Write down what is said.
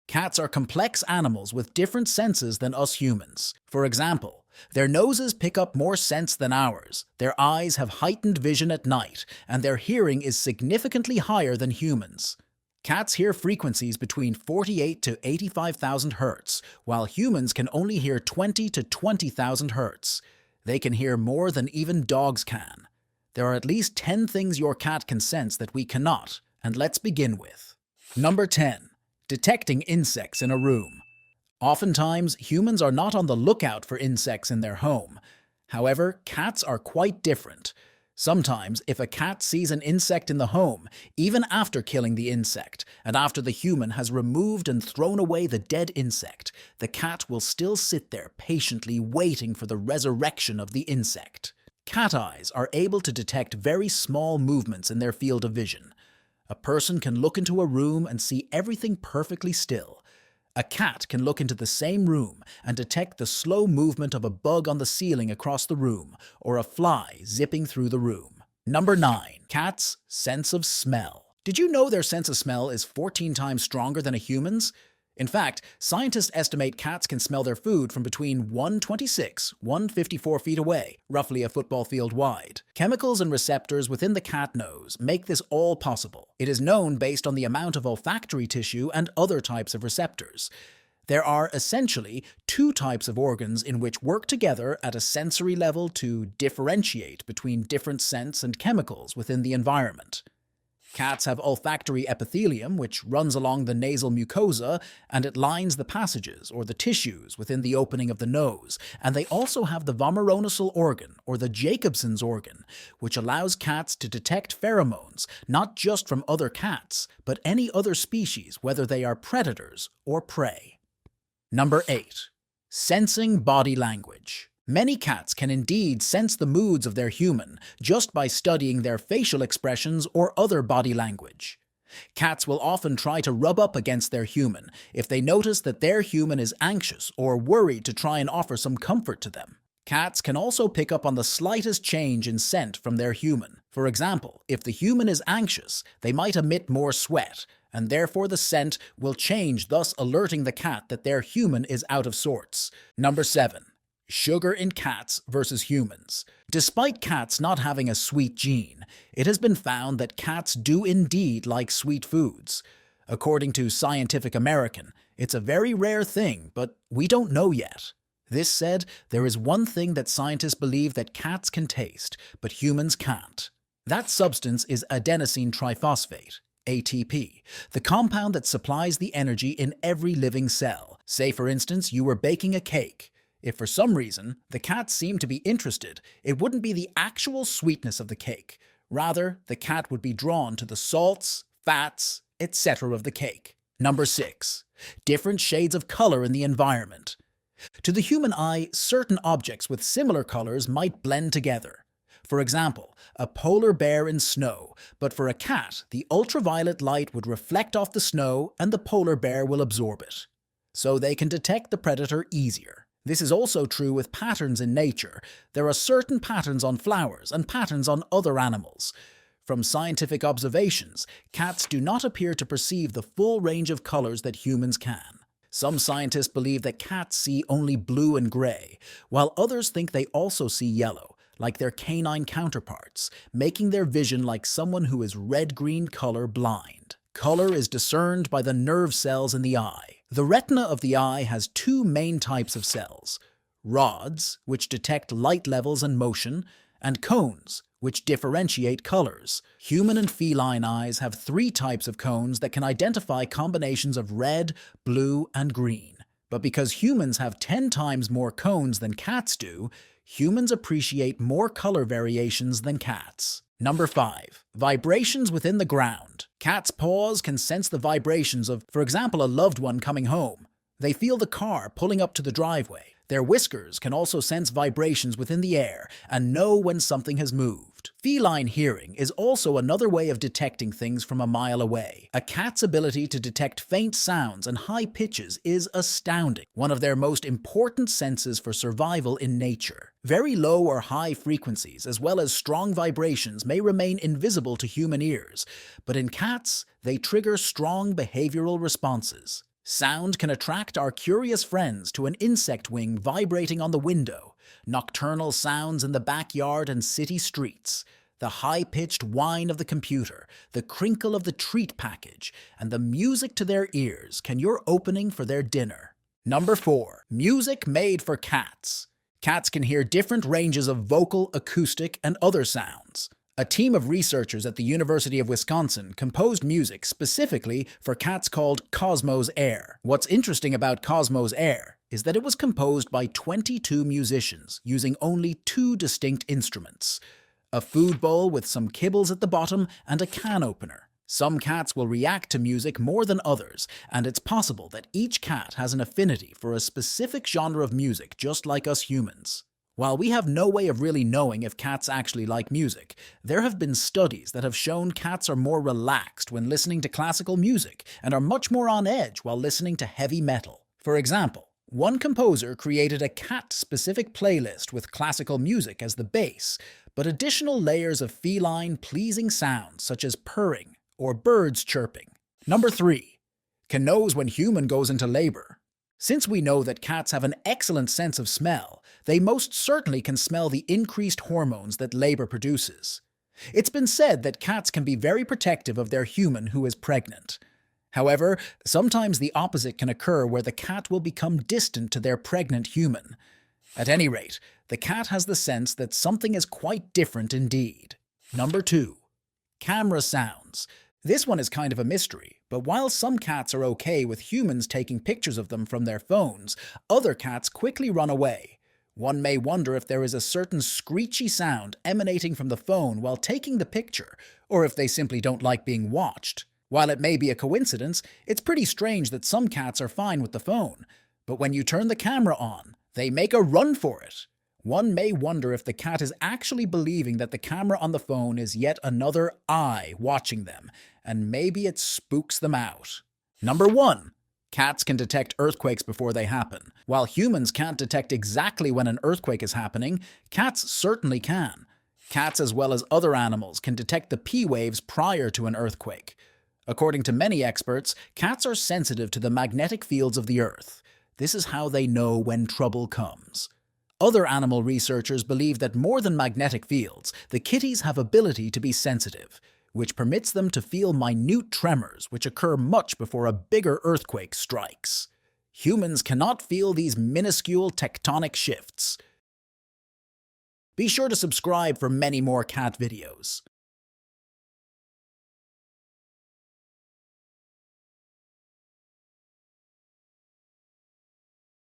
Cats are complex animals with different senses than us humans. For example, their noses pick up more scents than ours, their eyes have heightened vision at night, and their hearing is significantly higher than humans. Cats hear frequencies between 48 to 85,000 Hz, while humans can only hear 20 to 20,000 Hz. They can hear more than even dogs can. There are at least 10 things your cat can sense that we cannot, and let's begin with. Number 10. Detecting insects in a room. Oftentimes, humans are not on the lookout for insects in their home. However, cats are quite different. Sometimes, if a cat sees an insect in the home, even after killing the insect, and after the human has removed and thrown away the dead insect, the cat will still sit there patiently waiting for the resurrection of the insect. Cat eyes are able to detect very small movements in their field of vision. A person can look into a room and see everything perfectly still. A cat can look into the same room and detect the slow movement of a bug on the ceiling across the room or a fly zipping through the room. Number 9. Cats' sense of smell. Did you know their sense of smell is 14 times stronger than a human's? In fact, scientists estimate cats can smell their food from between 126 to 154 feet away, roughly a football field wide. Chemicals and receptors within the cat nose make this all possible. It is known based on the amount of olfactory tissue and other types of receptors. There are essentially two types of organs in which work together at a sensory level to differentiate between different scents and chemicals within the environment. Cats have olfactory epithelium, which runs along the nasal mucosa, and it lines the passages or the tissues within the opening of the nose. And they also have the vomeronasal organ, or the Jacobson's organ, which allows cats to detect pheromones, not just from other cats, but any other species, whether they are predators or prey. Number 8. Sensing body language. Many cats can indeed sense the moods of their human just by studying their facial expressions or other body language. Cats will often try to rub up against their human if they notice that their human is anxious or worried to try and offer some comfort to them. Cats can also pick up on the slightest change in scent from their human. For example, if the human is anxious, they might emit more sweat, and therefore the scent will change, thus alerting the cat that their human is out of sorts. Number 7. Sugar in cats versus humans. Despite cats not having a sweet gene, it has been found that cats do indeed like sweet foods. According to Scientific American, it's a very rare thing, but we don't know yet. This said, there is one thing that scientists believe that cats can taste, but humans can't. That substance is adenosine triphosphate, ATP, the compound that supplies the energy in every living cell. Say, for instance, you were baking a cake. If for some reason the cat seemed to be interested, it wouldn't be the actual sweetness of the cake. Rather, the cat would be drawn to the salts, fats, etc. of the cake. Number 6. Different shades of color in the environment. To the human eye, certain objects with similar colors might blend together. For example, a polar bear in snow, but for a cat, the ultraviolet light would reflect off the snow and the polar bear will absorb it. So they can detect the predator easier. This is also true with patterns in nature. There are certain patterns on flowers and patterns on other animals. From scientific observations, cats do not appear to perceive the full range of colors that humans can. Some scientists believe that cats see only blue and gray, while others think they also see yellow, like their canine counterparts, making their vision like someone who is red-green color blind. Color is discerned by the nerve cells in the eye. The retina of the eye has two main types of cells: rods, which detect light levels and motion, and cones, which differentiate colors. Human and feline eyes have three types of cones that can identify combinations of red, blue, and green. But because humans have 10 times more cones than cats do, humans appreciate more color variations than cats. Number 5. Vibrations within the ground. Cats' paws can sense the vibrations of, for example, a loved one coming home. They feel the car pulling up to the driveway. Their whiskers can also sense vibrations within the air and know when something has moved. Feline hearing is also another way of detecting things from a mile away. A cat's ability to detect faint sounds and high pitches is astounding, one of their most important senses for survival in nature. Very low or high frequencies, as well as strong vibrations, may remain invisible to human ears, but in cats, they trigger strong behavioral responses. Sound can attract our curious friends to an insect wing vibrating on the window, nocturnal sounds in the backyard and city streets, the high-pitched whine of the computer, the crinkle of the treat package, and the music to their ears can your opening for their dinner. Number 4. Music made for cats. Cats can hear different ranges of vocal, acoustic, and other sounds. A team of researchers at the University of Wisconsin composed music specifically for cats called Cosmos Air. What's interesting about Cosmos Air is that it was composed by 22 musicians using only 2 distinct instruments: a food bowl with some kibbles at the bottom and a can opener. Some cats will react to music more than others, and it's possible that each cat has an affinity for a specific genre of music just like us humans. While we have no way of really knowing if cats actually like music, there have been studies that have shown cats are more relaxed when listening to classical music and are much more on edge while listening to heavy metal. For example, one composer created a cat-specific playlist with classical music as the base, but additional layers of feline, pleasing sounds such as purring or birds chirping. Number 3. Can knows when human goes into labor. Since we know that cats have an excellent sense of smell, they most certainly can smell the increased hormones that labor produces. It's been said that cats can be very protective of their human who is pregnant. However, sometimes the opposite can occur where the cat will become distant to their pregnant human. At any rate, the cat has the sense that something is quite different indeed. Number 2. Camera sounds. This one is kind of a mystery, but while some cats are okay with humans taking pictures of them from their phones, other cats quickly run away. One may wonder if there is a certain screechy sound emanating from the phone while taking the picture, or if they simply don't like being watched. While it may be a coincidence, it's pretty strange that some cats are fine with the phone, but when you turn the camera on, they make a run for it. One may wonder if the cat is actually believing that the camera on the phone is yet another eye watching them, and maybe it spooks them out. Number 1. Cats can detect earthquakes before they happen. While humans can't detect exactly when an earthquake is happening, cats certainly can. Cats, as well as other animals, can detect the P waves prior to an earthquake. According to many experts, cats are sensitive to the magnetic fields of the Earth. This is how they know when trouble comes. Other animal researchers believe that more than magnetic fields, the kitties have ability to be sensitive, which permits them to feel minute tremors which occur much before a bigger earthquake strikes. Humans cannot feel these minuscule tectonic shifts. Be sure to subscribe for many more cat videos.